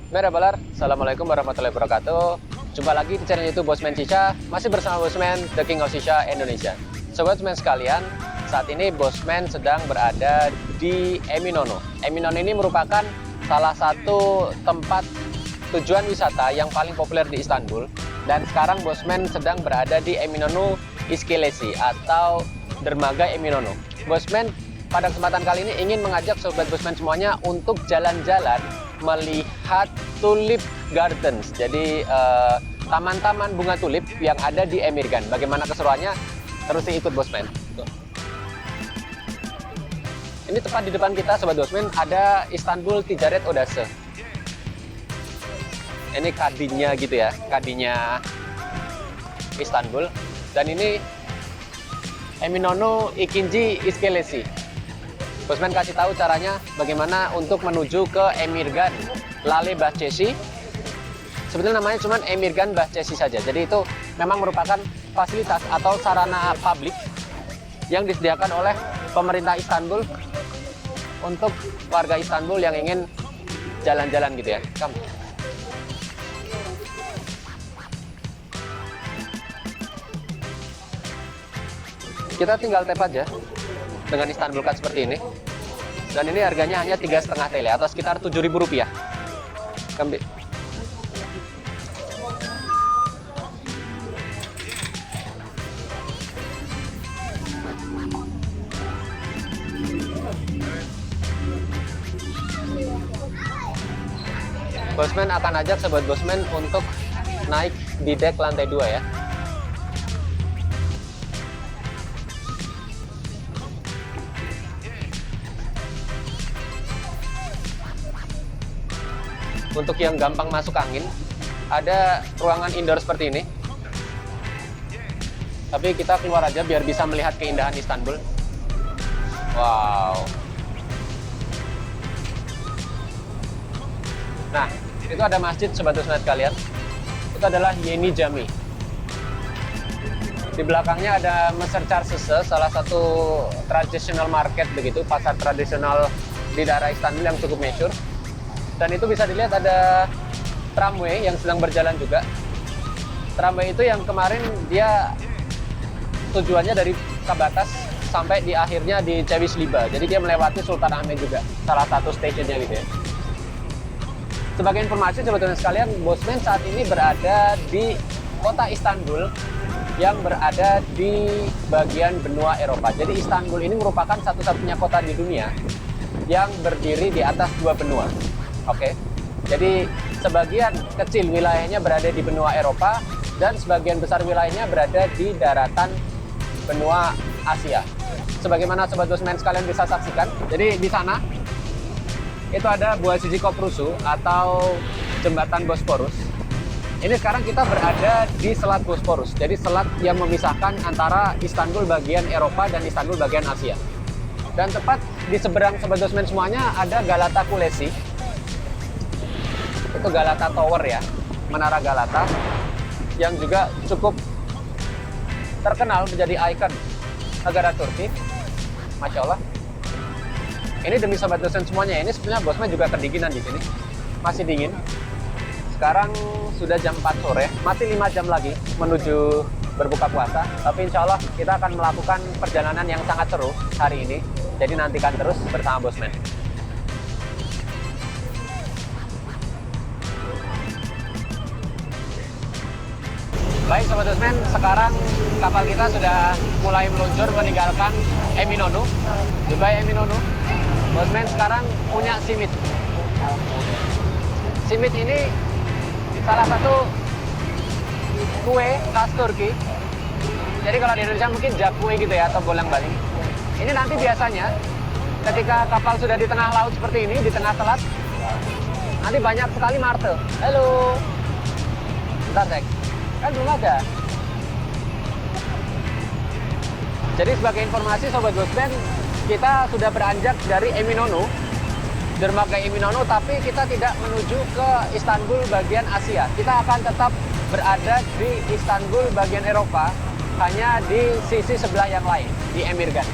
Merhaba Lar, Assalamualaikum warahmatullahi wabarakatuh. Jumpa lagi di channel YouTube Bosman Shisha, masih bersama Bosman, The King of Shisha Indonesia. Sobat Bosman sekalian, saat ini Bosman sedang berada di Eminönü. Eminönü ini merupakan salah satu tempat tujuan wisata yang paling populer di Istanbul. Dan sekarang Bosman sedang berada di Eminönü İskelesi atau Dermaga Eminönü. Bosman pada kesempatan kali ini ingin mengajak Sobat Bosman semuanya untuk jalan-jalan melihat tulip gardens. Jadi taman-taman bunga tulip yang ada di Emirgan. Bagaimana keseruannya? Terus ikut Bosman. Ini tepat di depan kita Sobat Bosman ada Istanbul Ticaret Odası. Ini kadinya gitu ya, kadinya Istanbul. Dan ini Eminönü İkinci İskelesi. Bosman kasih tahu caranya bagaimana untuk menuju ke Emirgan Lale Bahçesi. Sebetulnya namanya cuma Emirgan Bahçesi saja. Jadi itu memang merupakan fasilitas atau sarana publik yang disediakan oleh pemerintah Istanbul untuk warga Istanbul yang ingin jalan-jalan gitu ya. Kita tinggal tap aja dengan Istanbul Card seperti ini, dan ini harganya hanya 3,5 TL atau sekitar Rp7.000. Kembali. Bosman akan ajak Sobat Bosman untuk naik di deck lantai 2 ya. Untuk yang gampang masuk angin, ada ruangan indoor seperti ini. Tapi kita keluar aja biar bisa melihat keindahan Istanbul. Wow. Nah, itu ada masjid Sobat Bosman kalian. Itu adalah Yeni Jami. Di belakangnya ada Mısır Çarşısı, salah satu traditional market begitu, pasar tradisional di daerah Istanbul yang cukup masyhur. Dan itu bisa dilihat ada tramway yang sedang berjalan juga. Tramway itu yang kemarin dia tujuannya dari Kabatas sampai di akhirnya di Cevis Liba. Jadi dia melewati Sultanahmet juga, salah satu stasiunnya gitu ya. Sebagai informasi sebetulnya sekalian, Bosman saat ini berada di kota Istanbul yang berada di bagian benua Eropa. Jadi Istanbul ini merupakan satu-satunya kota di dunia yang berdiri di atas dua benua. Oke, jadi sebagian kecil wilayahnya berada di benua Eropa dan sebagian besar wilayahnya berada di daratan benua Asia. Sebagaimana Sobat Bosman sekalian bisa saksikan, jadi di sana itu ada Boğaziçi Köprüsü atau jembatan Bosporus. Ini sekarang kita berada di Selat Bosporus, jadi selat yang memisahkan antara Istanbul bagian Eropa dan Istanbul bagian Asia. Dan tepat di seberang Sobat Bosman semuanya ada Galata Kulesi. Itu Galata Tower ya, Menara Galata yang juga cukup terkenal menjadi ikon negara Turki. Masya Allah. Ini demi Sobat Bosman semuanya, ini sebenarnya Bosman juga kedinginan di sini. Masih dingin. Sekarang sudah jam 4 sore, masih 5 jam lagi menuju berbuka puasa. Tapi insya Allah kita akan melakukan perjalanan yang sangat seru hari ini. Jadi nantikan terus bersama Bosman. Baik Sobat Bosman, sekarang kapal kita sudah mulai meluncur meninggalkan Eminönü, Dubai Eminönü. Bosman sekarang punya simit. Simit ini salah satu kue khas Turki. Jadi kalau di Indonesia mungkin jakue gitu ya, atau bolang-baling. Ini nanti biasanya ketika kapal sudah di tengah laut seperti ini, di tengah selat, nanti banyak sekali martel. Halo. Bentar, Cek. Kan belum ada. Jadi sebagai informasi Sobat Bosman, kita sudah beranjak dari Eminönü, Dermaga Eminönü, tapi kita tidak menuju ke Istanbul bagian Asia. Kita akan tetap berada di Istanbul bagian Eropa, hanya di sisi sebelah yang lain, di Emirgan.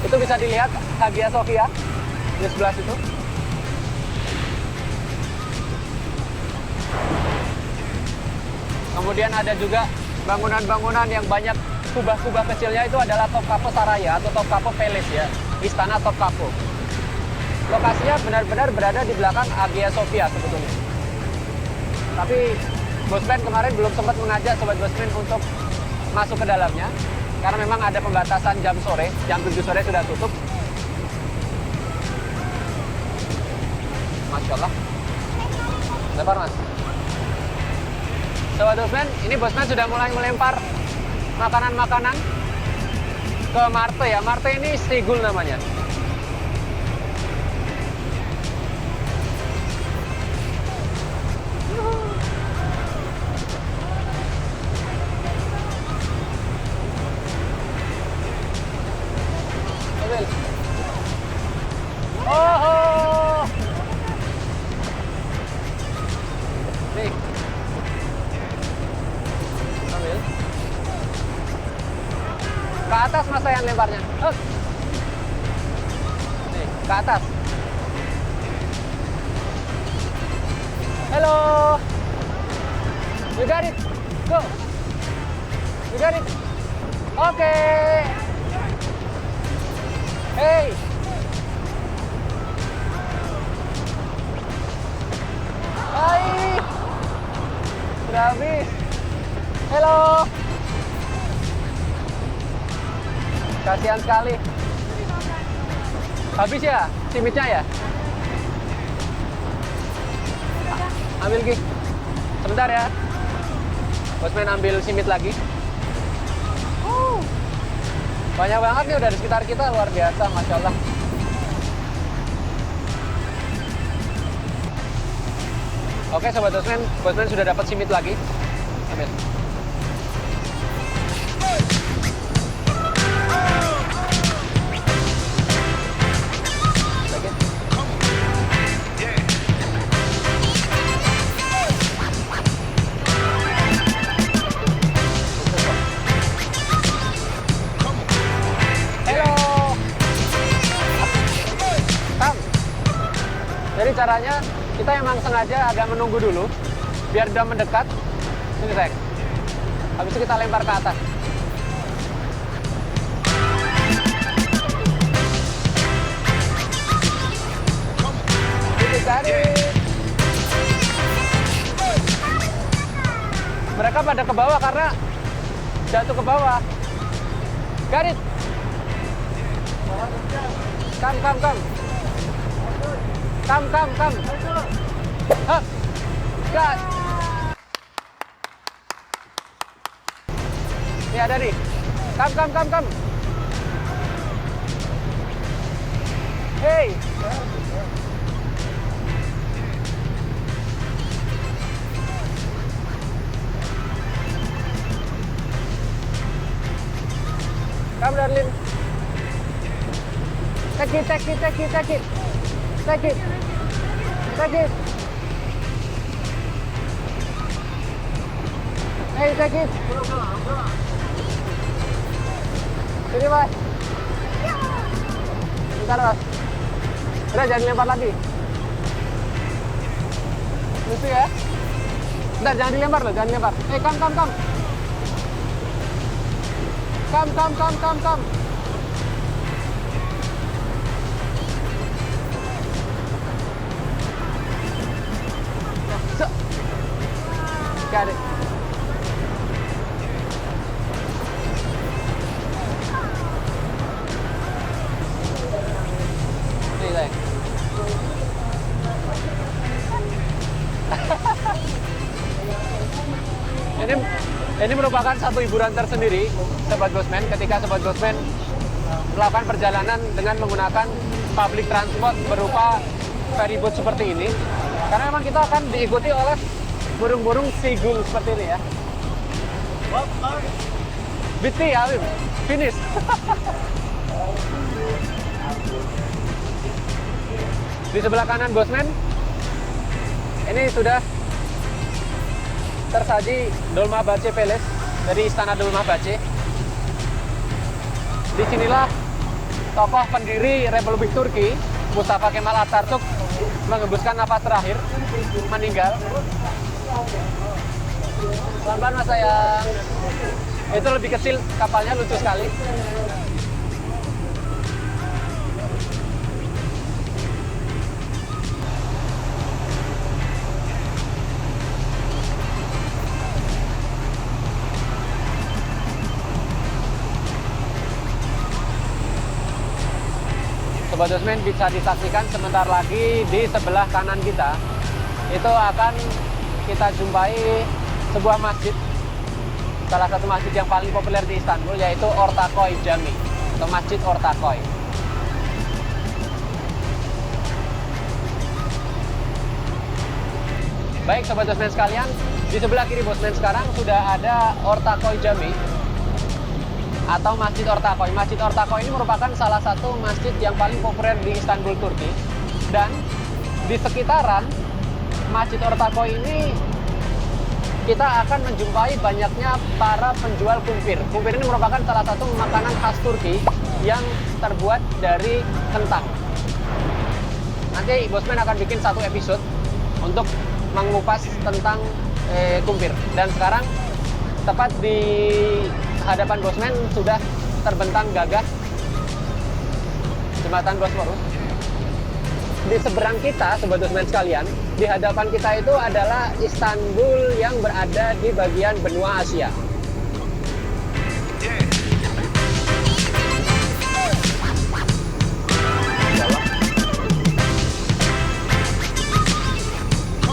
Itu bisa dilihat Hagia Sophia di sebelah situ. Kemudian ada juga bangunan-bangunan yang banyak kubah-kubah kecilnya, itu adalah Topkapi Saraya atau Topkapi Palace ya, Istana Topkapi. Lokasinya benar-benar berada di belakang Hagia Sophia sebetulnya. Tapi Bosman kemarin belum sempat mengajak Sobat Bosman untuk masuk ke dalamnya, karena memang ada pembatasan jam sore, jam 7 sore sudah tutup. Masya Allah. Lempar mas. Sobat Bosman, ini Bosman sudah mulai melempar makanan-makanan ke Marte ya. Marte ini Sigul namanya. Oh. Nih. Ambil. Ke atas mas yang lemparnya. Nih, ke atas. Hello. You got it. Go. You got it. Okay. Hey. Hai. Sudah habis. Hello. Kasihan sekali. Habis ya simitnya ya? Ambil Ki. Sebentar ya. Bosman ambil simit lagi. Banyak banget nih udah di sekitar kita, luar biasa, Masya Allah. Oke Sobat Bosman sudah dapat simit lagi. Ambil. Jadi caranya kita emang sengaja agak menunggu dulu biar udah mendekat. Sini sayang. Habis itu kita lempar ke atas. Cari. Mereka pada ke bawah karena jatuh ke bawah. Garit. Come. Come. Hah. Gas. Ini ada nih. Come. Hey. Come, darling. Take it. Hey, take it. Sini, Mas. Bentar, Mas. Udah, jangan lempar lagi. Lucu ya? Bentar, jangan dilempar loh, jangan dilempar. Hey, come. Come. So. Got it. Nih, sayang. Ini merupakan satu hiburan tersendiri, Sobat Bosman, ketika Sobat Bosman melakukan perjalanan dengan menggunakan public transport berupa ferryboat seperti ini. Karena memang kita akan diikuti oleh burung-burung Sigul seperti ini ya. BT ya, finish. Di sebelah kanan Bosman, ini sudah tersaji Dolmabahce Palace dari Istana Dolmabahce. Disinilah tokoh pendiri Republik Turki, Mustafa Kemal Atatürk, mengembuskan nafas terakhir, meninggal. Pelan-pelan mas sayang. Itu lebih kecil, kapalnya lucu sekali. Sobat Bosman, bisa disaksikan sebentar lagi di sebelah kanan kita itu akan kita jumpai sebuah masjid, salah satu masjid yang paling populer di Istanbul, yaitu Ortaköy Cami atau Masjid Ortaköy. Baik Sobat Bosman sekalian, di sebelah kiri Bosman sekarang sudah ada Ortaköy Cami atau Masjid Ortaköy. Masjid Ortaköy ini merupakan salah satu masjid yang paling populer di Istanbul, Turki. Dan di sekitaran Masjid Ortaköy ini kita akan menjumpai banyaknya para penjual kumpir. Kumpir ini merupakan salah satu makanan khas Turki yang terbuat dari kentang. Nanti Bosman akan bikin satu episode untuk mengupas tentang kumpir. Dan sekarang tepat di hadapan Bosman sudah terbentang gagah jembatan Bosporus. Di seberang kita, Sobat Bosman sekalian, di hadapan kita itu adalah Istanbul yang berada di bagian benua Asia.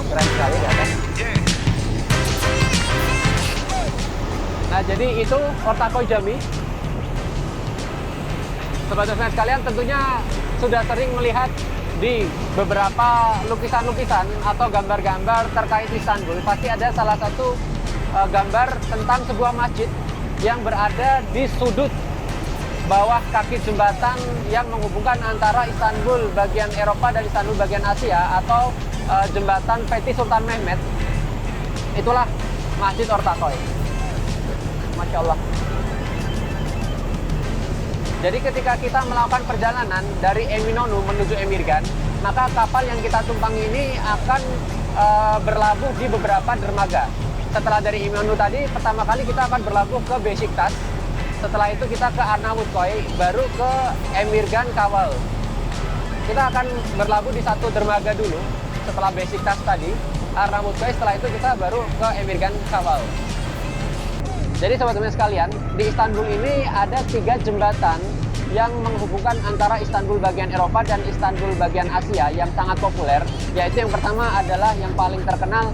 Keren sekali di atas. Nah, jadi itu Ortaköy Cami. Sobat Bosman sekalian, tentunya sudah sering melihat di beberapa lukisan-lukisan atau gambar-gambar terkait Istanbul. Pasti ada salah satu gambar tentang sebuah masjid yang berada di sudut bawah kaki jembatan yang menghubungkan antara Istanbul bagian Eropa dan Istanbul bagian Asia, atau jembatan Fethi Sultan Mehmet. Itulah Masjid Ortaköy. Masya Allah. Jadi ketika kita melakukan perjalanan dari Eminönü menuju Emirgan, maka kapal yang kita tumpangi ini akan berlabuh di beberapa dermaga. Setelah dari Eminönü tadi, pertama kali kita akan berlabuh ke Beşiktaş. Setelah itu kita ke Arnavutköy, baru ke Emirgan Kaval. Kita akan berlabuh di satu dermaga dulu, setelah Beşiktaş tadi, Arnavutköy, setelah itu kita baru ke Emirgan Kaval. Jadi sobat-sobat sekalian, di Istanbul ini ada 3 jembatan yang menghubungkan antara Istanbul bagian Eropa dan Istanbul bagian Asia yang sangat populer. Yaitu yang pertama adalah yang paling terkenal,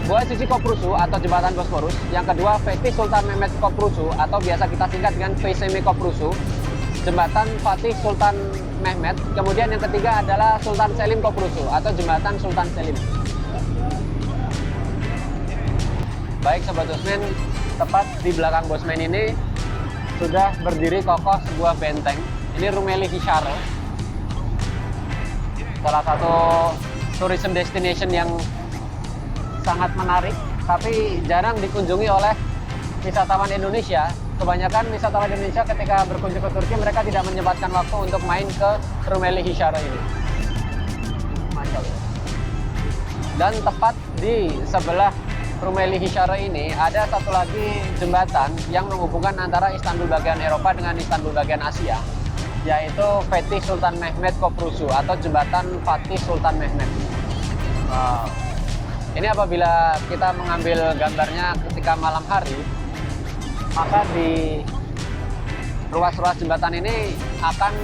Boğaziçi Köprüsü atau jembatan Bosporus. Yang kedua, Fethi Sultan Mehmet Köprüsü atau biasa kita singkat dengan FSM Köprüsü, jembatan Fatih Sultan Mehmet. Kemudian yang ketiga adalah Sultan Selim Köprüsü atau jembatan Sultan Selim. Baik sobat Bosman, tepat di belakang Bosman ini sudah berdiri kokoh sebuah benteng. Ini Rumeli Hisar, salah satu tourism destination yang sangat menarik, tapi jarang dikunjungi oleh wisatawan Indonesia. Kebanyakan wisatawan Indonesia ketika berkunjung ke Turki, mereka tidak menyempatkan waktu untuk main ke Rumeli Hisar ini. Masya Allah. Dan tepat di sebelah Rumeli Hisar ini ada satu lagi jembatan yang menghubungkan antara Istanbul bagian Eropa dengan Istanbul bagian Asia, yaitu Fethi Sultan Mehmet Köprüsü atau jembatan Fatih Sultan Mehmet. Ini apabila kita mengambil gambarnya ketika malam hari, maka di ruas-ruas jembatan ini akan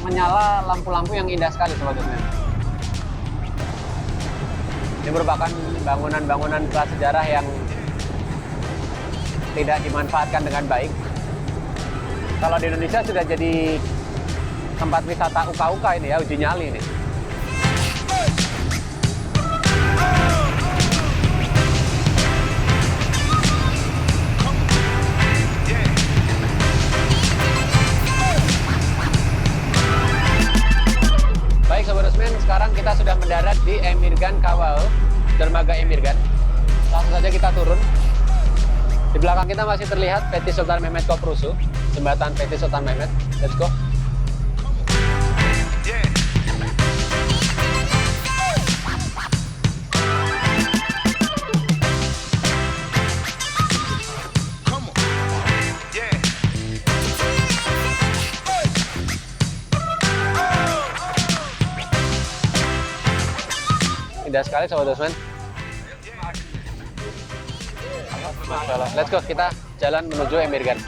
menyala lampu-lampu yang indah sekali sobat-sobat. Ini merupakan bangunan-bangunan prasejarah yang tidak dimanfaatkan dengan baik. Kalau di Indonesia sudah jadi tempat wisata uka-uka ini ya, uji nyali ini. Baik Sobat Bosman, sekarang kita sudah mendarat di Emirgan Kaval, dermaga Emirgan. Langsung saja kita turun. Di belakang kita masih terlihat Fethi Sultan Mehmet Köprüsü, jembatan Fethi Sultan Mehmet. Let's go. Indah sekali Sobat Bosman. Masya Allah. Let's go, kita jalan menuju Emirgan.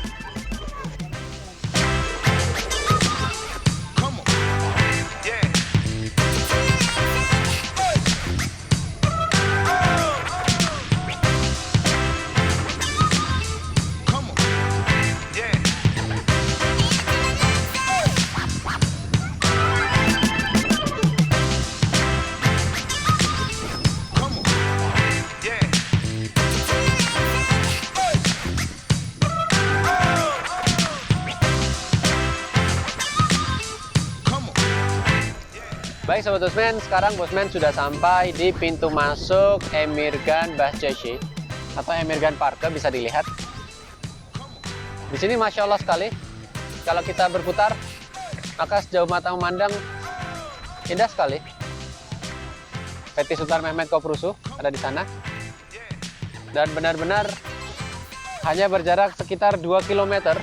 Baik Sobat Bosman, sekarang Bosman sudah sampai di pintu masuk Emirgan Bahçeşehir atau Emirgan Parke, bisa dilihat. Di sini Masya Allah sekali. Kalau kita berputar, maka sejauh mata memandang indah sekali. Fethi Sultan Mehmet Koprusu ada di sana. Dan benar-benar hanya berjarak sekitar 2 km.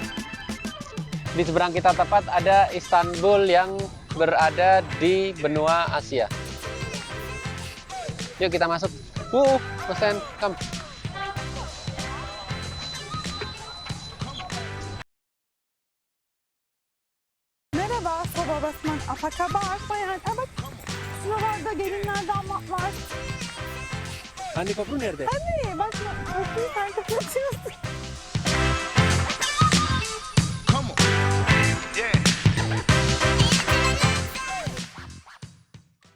Di seberang kita tepat ada Istanbul yang berada di benua Asia. Yuk kita masuk. Bosman, come. Merhaba Soba Bosman. Apa kabar? Bayan, evet. Şuralarda gelinler, damatlar. Hani kopru nerede? Hani bak, köprüyü sen kapatıyorsun.